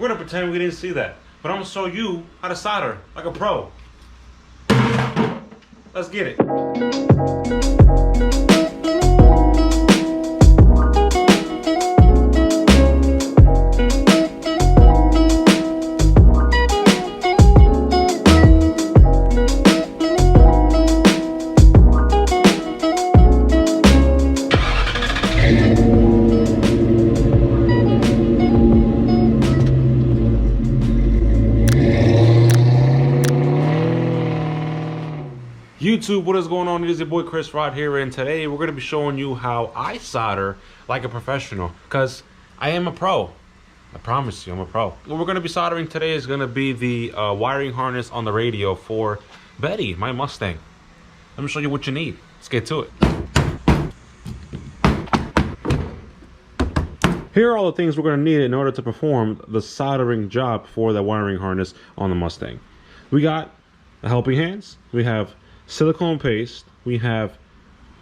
We're gonna pretend we didn't see that. But I'm gonna show you how to solder like a pro. Let's get it. YouTube, what is going on? It is your boy Chris Rod here, and today we're going to be showing you how I solder like a professional, because I am a pro. I promise you, I'm a pro. What we're going to be soldering today is going to be the wiring harness on the radio for Betty, my Mustang. Let me show you what you need. Let's get to it. Here are all the things we're going to need in order to perform the soldering job for the wiring harness on the Mustang. We got the helping hands. We have silicone paste, we have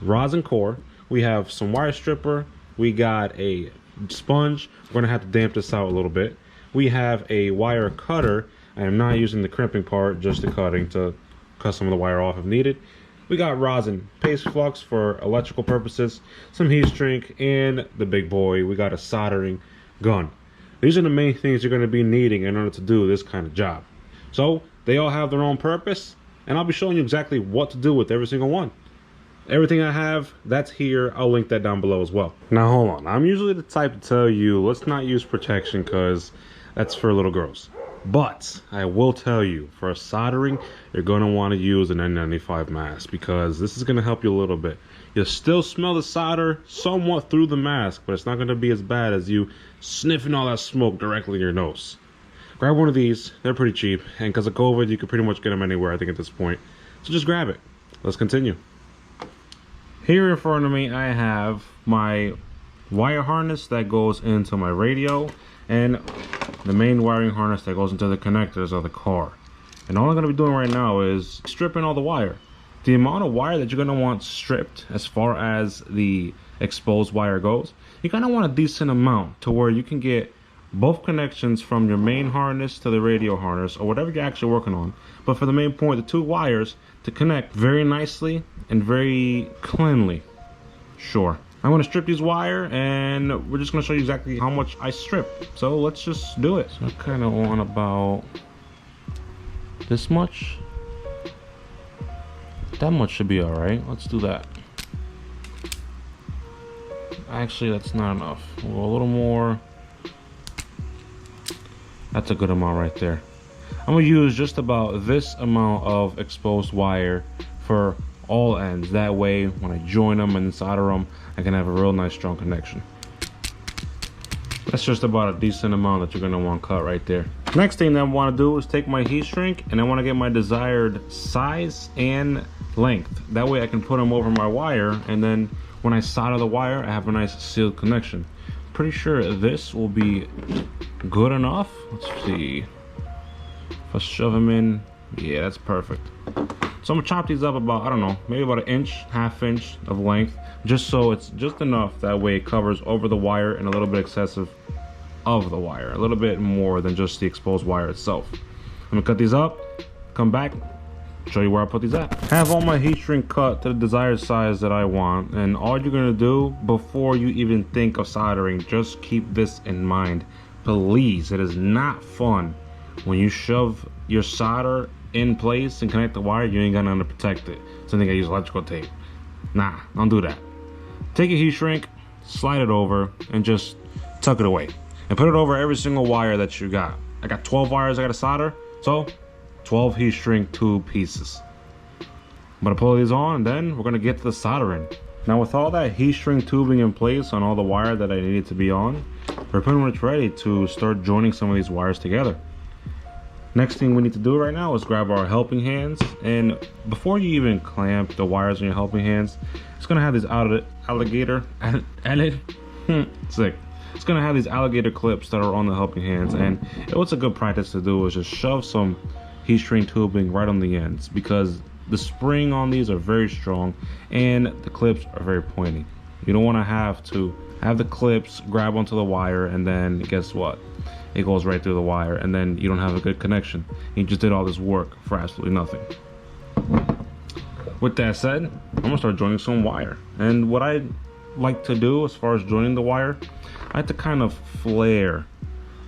rosin core, we have some wire stripper, we got a sponge. We're gonna have to damp this out a little bit. We have a wire cutter. I am not using the crimping part, just the cutting to cut some of the wire off if needed. We got rosin paste flux for electrical purposes, some heat shrink, and the big boy, we got a soldering gun. These are the main things you're gonna be needing in order to do this kind of job. So they all have their own purpose, and I'll be showing you exactly what to do with every single one. Everything I have, that's here. I'll link that down below as well. Now hold on, I'm usually the type to tell you let's not use protection because that's for little girls. But I will tell you, for soldering, you're going to want to use an N95 mask, because this is going to help you a little bit. You'll still smell the solder somewhat through the mask, but it's not going to be as bad as you sniffing all that smoke directly in your nose. Grab one of these. They're pretty cheap, and because of COVID, you can pretty much get them anywhere, I think, at this point. So just grab it. Let's continue. Here in front of me, I have my wire harness that goes into my radio, and the main wiring harness that goes into the connectors of the car. And all I'm going to be doing right now is stripping all the wire. The amount of wire that you're going to want stripped, as far as the exposed wire goes, you're going to want a decent amount to where you can get both connections from your main harness to the radio harness, or whatever you're actually working on. But for the main point, the two wires to connect very nicely and very cleanly. Sure. I'm going to strip these wire, and we're just going to show you exactly how much I strip. So let's just do it. So I kind of want about this much. That much should be all right. Let's do that. Actually, that's not enough. We'll go a little more. That's a good amount right there. I'm gonna use just about this amount of exposed wire for all ends. That way, when I join them and solder them, I can have a real nice strong connection. That's just about a decent amount that you're gonna want cut right there. Next thing that I wanna do is take my heat shrink, and I wanna get my desired size and length. That way I can put them over my wire, and then when I solder the wire, I have a nice sealed connection. Pretty sure this will be good enough. Let's see. If I shove them in, yeah, that's perfect. So I'm gonna chop these up about, I don't know, maybe about an inch, ½ inch of length, just so it's just enough. That way it covers over the wire and a little bit excessive of the wire, a little bit more than just the exposed wire itself. I'm gonna cut these up, come back, show you where I put these at. I have all my heat shrink cut to the desired size that I want, and all you're gonna do before you even think of soldering, just keep this in mind. Please, it is not fun when you shove your solder in place and connect the wire, you ain't got nothing to protect it. So I think I use electrical tape. Nah, don't do that. Take a heat shrink, slide it over, and just tuck it away. And put it over every single wire that you got. I got 12 wires I gotta solder, so 12 heat shrink tube pieces. I'm gonna pull these on, and then we're gonna get to the soldering. Now with all that heat shrink tubing in place on all the wire that I needed to be on, we're pretty much ready to start joining some of these wires together. Next thing we need to do right now is grab our helping hands, and before you even clamp the wires on your helping hands, it's gonna have these It's gonna have these alligator clips that are on the helping hands, and what's a good practice to do is just shove some heat shrink tubing right on the ends, because the spring on these are very strong and the clips are very pointy. You don't want to have the clips grab onto the wire, and then guess what? it goes right through the wire, and then you don't have a good connection. You just did all this work for absolutely nothing. With that said, I'm gonna start joining some wire. And what I like to do as far as joining the wire, I like to kind of flare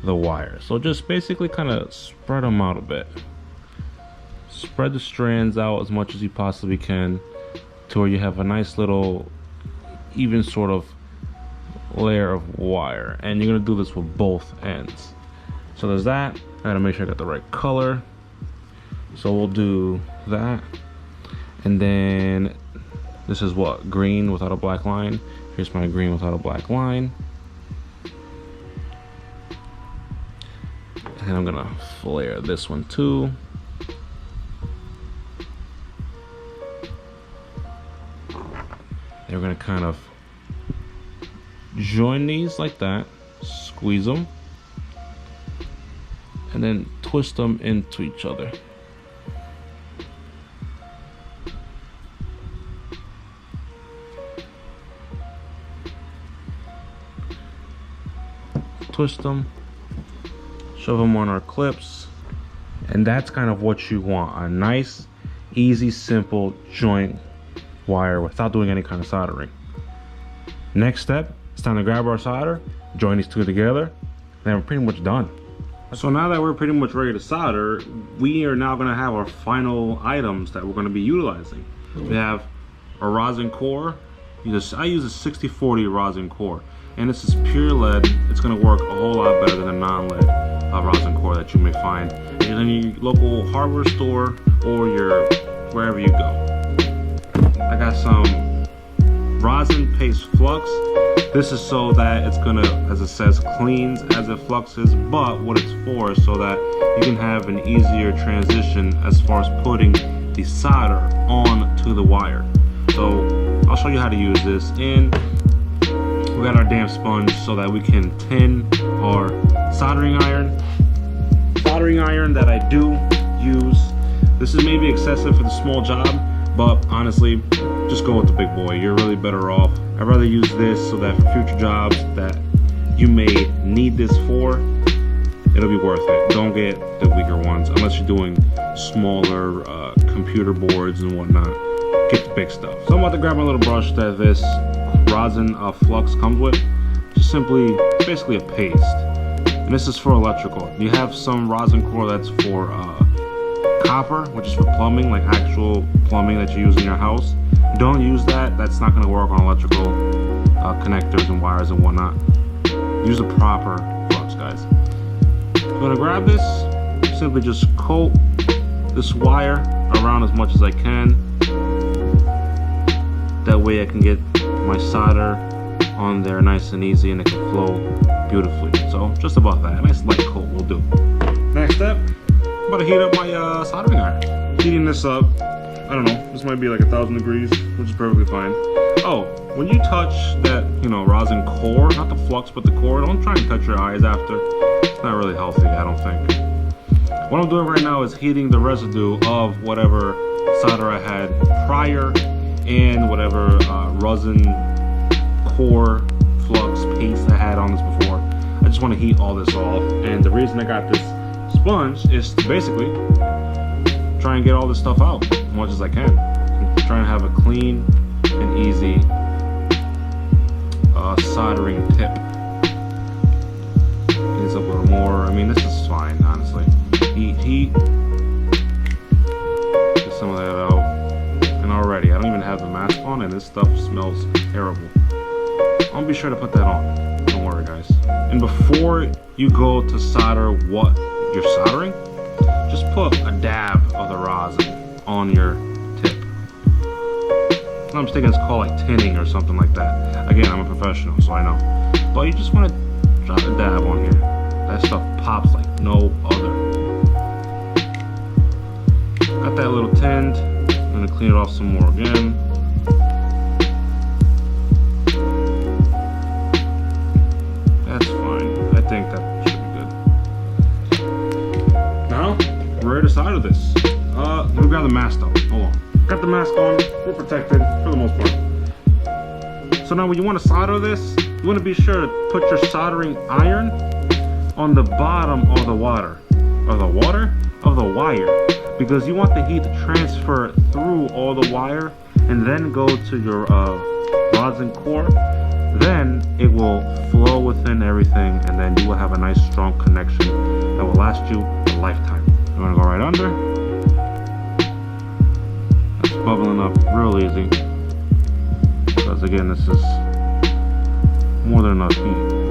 the wire. So just basically kind of spread them out a bit. Spread the strands out as much as you possibly can to where you have a nice little even sort of layer of wire. And you're gonna do this with both ends. So there's that. I gotta make sure I got the right color. So we'll do that. And then this is what? Green without a black line. Here's my green without a black line. And I'm gonna flare this one too. They're gonna kind of join these like that, squeeze them, and then twist them into each other. Twist them, shove them on our clips, and that's kind of what you want, a nice, easy, simple joint wire without doing any kind of soldering. Next step, it's time to grab our solder, join these two together, then we're pretty much done. So now that we're pretty much ready to solder, we are now gonna have our final items that we're gonna be utilizing. We have a rosin core. I use a 60/40 rosin core. And this is pure lead. It's gonna work a whole lot better than a non-lead rosin core that you may find either in your local hardware store or your wherever you go. I got some rosin paste flux. This is so that it's gonna, as it says, cleans as it fluxes, but what it's for is so that you can have an easier transition as far as putting the solder onto the wire. So I'll show you how to use this. And we got our damn sponge so that we can tin our soldering iron. Soldering iron that I do use. This is maybe excessive for the small job, but honestly, just go with the big boy. You're really better off. I'd rather use this so that for future jobs that you may need this for, it'll be worth it. Don't get the weaker ones unless you're doing smaller computer boards and whatnot. Get the big stuff. So I'm about to grab my little brush that this rosin flux comes with. Just simply, basically a paste. And this is for electrical. You have some rosin core that's for copper, which is for plumbing, like actual plumbing that you use in your house. Don't use that. That's not going to work on electrical connectors and wires and whatnot. Use a proper flux, guys. I'm going to grab this, simply just coat this wire around as much as I can. That way I can get my solder on there nice and easy and it can flow beautifully. So just about that. A nice light coat will do. Next step, I'm about to heat up my soldering iron. Heating this up, I don't know, this might be like 1,000 degrees, which is perfectly fine. Oh, when you touch that, rosin core, not the flux but the core, don't try and touch your eyes after. It's not really healthy, I don't think. What I'm doing right now is heating the residue of whatever solder I had prior and whatever rosin core flux paste I had on this before. I just want to heat all this off, and the reason I got this sponge is to basically try and get all this stuff out as much as I can. I'm trying to have a clean and easy soldering tip. Get this up a little more. I mean, this is fine, honestly. Heat. Get some of that out. And already, I don't even have the mask on, and this stuff smells terrible. I'll be sure to put that on. Don't worry, guys. And before you go to solder what you're soldering, just put a dab of the rosin on your tip. I'm thinking it's called like tinning or something like that. Again, I'm a professional, so I know. But you just want to drop a dab on here. That stuff pops like no other. Got that little tinned. I'm gonna clean it off some more again. That's fine. I think that should be good. Now, we're ready to solder this. Let me grab the mask though. Hold on. Got the mask on. We're protected for the most part. So now when you want to solder this, you want to be sure to put your soldering iron on the bottom of the wire, because you want the heat to transfer through all the wire and then go to your rods and core. Then it will flow within everything, and then you will have a nice strong connection that will last you a lifetime. I'm gonna go right under. That's bubbling up real easy, because again, this is more than enough heat.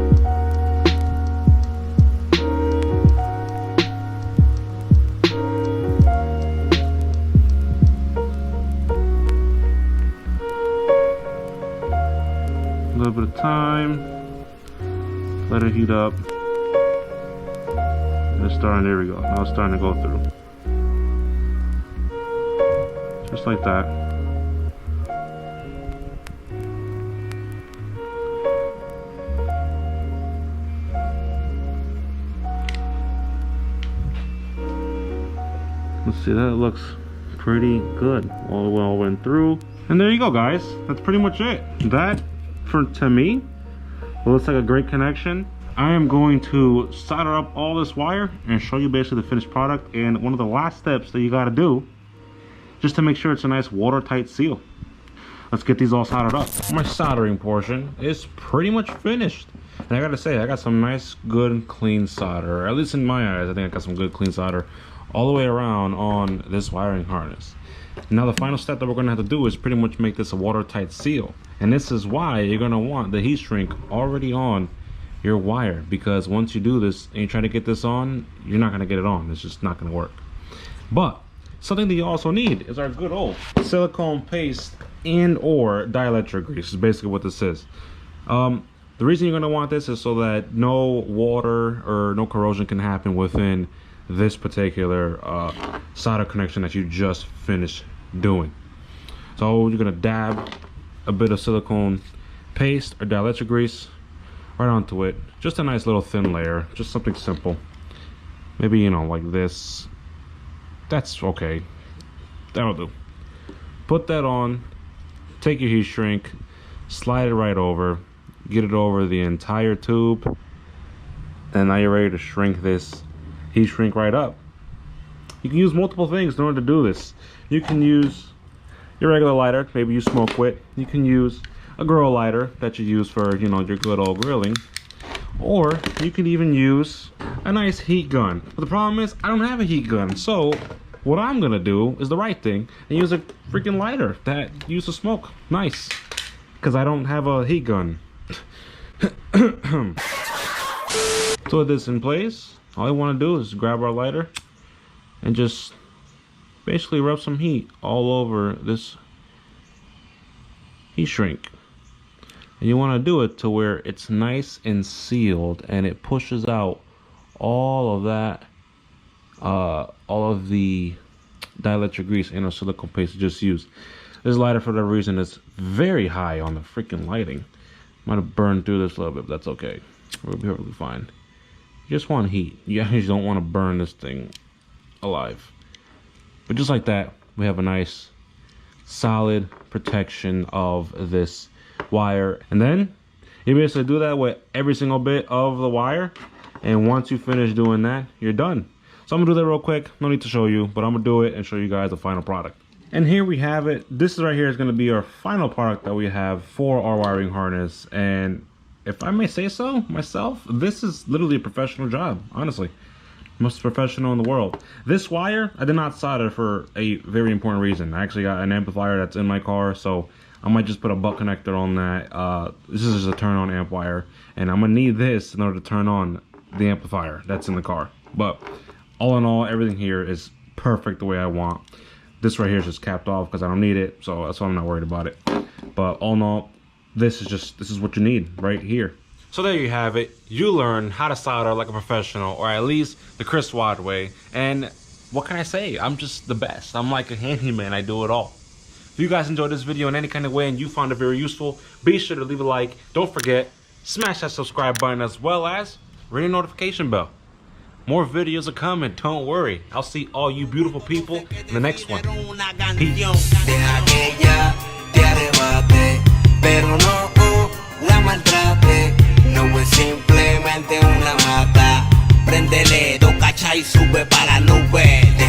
A little bit of time, let it heat up. It's starting, there we go. Now it's starting to go through. Just like that. Let's see, that looks pretty good. All well went through. And there you go, guys. That's pretty much it. That, to me, looks like a great connection. I am going to solder up all this wire and show you basically the finished product, and one of the last steps that you got to do just to make sure it's a nice watertight seal. Let's get these all soldered up. My soldering portion is pretty much finished, and I gotta say, I got some nice good clean solder. At least in my eyes, I think I got some good clean solder all the way around on this wiring harness. Now the final step that we're gonna have to do is pretty much make this a watertight seal. And this is why you're gonna want the heat shrink already on your wire, because once you do this and you try to get this on, you're not gonna get it on. It's just not gonna work. But something that you also need is our good old silicone paste and or dielectric grease is basically what this is. The reason you're gonna want this is so that no water or no corrosion can happen within this particular solder connection that you just finished doing. So you're gonna dab a bit of silicone paste or dielectric grease right onto it. Just a nice little thin layer, just something simple. Maybe, you know, like this. That's okay. That'll do. Put that on, take your heat shrink, slide it right over, get it over the entire tube, and now you're ready to shrink this heat shrink right up. You can use multiple things in order to do this. You can use your regular lighter, maybe you smoke with. You can use a grill lighter that you use for, you know, your good old grilling. Or you can even use a nice heat gun. But the problem is, I don't have a heat gun. So what I'm gonna do is the right thing and use a freaking lighter that uses smoke. Nice. Because I don't have a heat gun. So with this in place, all I want to do is grab our lighter and just basically rub some heat all over this heat shrink. And you want to do it to where it's nice and sealed and it pushes out all of that, all of the dielectric grease and our silicone paste you just used. This lighter, for that reason, is very high on the freaking lighting. Might have burned through this a little bit, but that's okay. We'll be perfectly fine. You just want heat. You actually don't want to burn this thing alive. But just like that, we have a nice solid protection of this wire. And then you basically do that with every single bit of the wire, and once you finish doing that, you're done. So I'm gonna do that real quick. No need to show you, but I'm gonna do it and show you guys the final product. And here we have it. This right here is gonna be our final product that we have for our wiring harness. And if I may say so myself, this is literally a professional job, honestly. Most professional in the world. This wire, I did not solder for a very important reason. I actually got an amplifier that's in my car, so I might just put a butt connector on that. This is just a turn on amp wire, and I'm gonna need this in order to turn on the amplifier that's in the car. But all in all, everything here is perfect the way I want. This right here is just capped off because I don't need it, so that's why I'm not worried about it. But all in all, this is what you need right here. So there you have it. You learn how to solder like a professional, or at least the Chris Watt way. And what can I say? I'm just the best. I'm like a handyman. I do it all. If you guys enjoyed this video in any kind of way and you found it very useful, be sure to leave a like. Don't forget, smash that subscribe button as well as ring the notification bell. More videos are coming. Don't worry. I'll see all you beautiful people in the next one. Peace. No es simplemente una mata. baja y sube para la nube.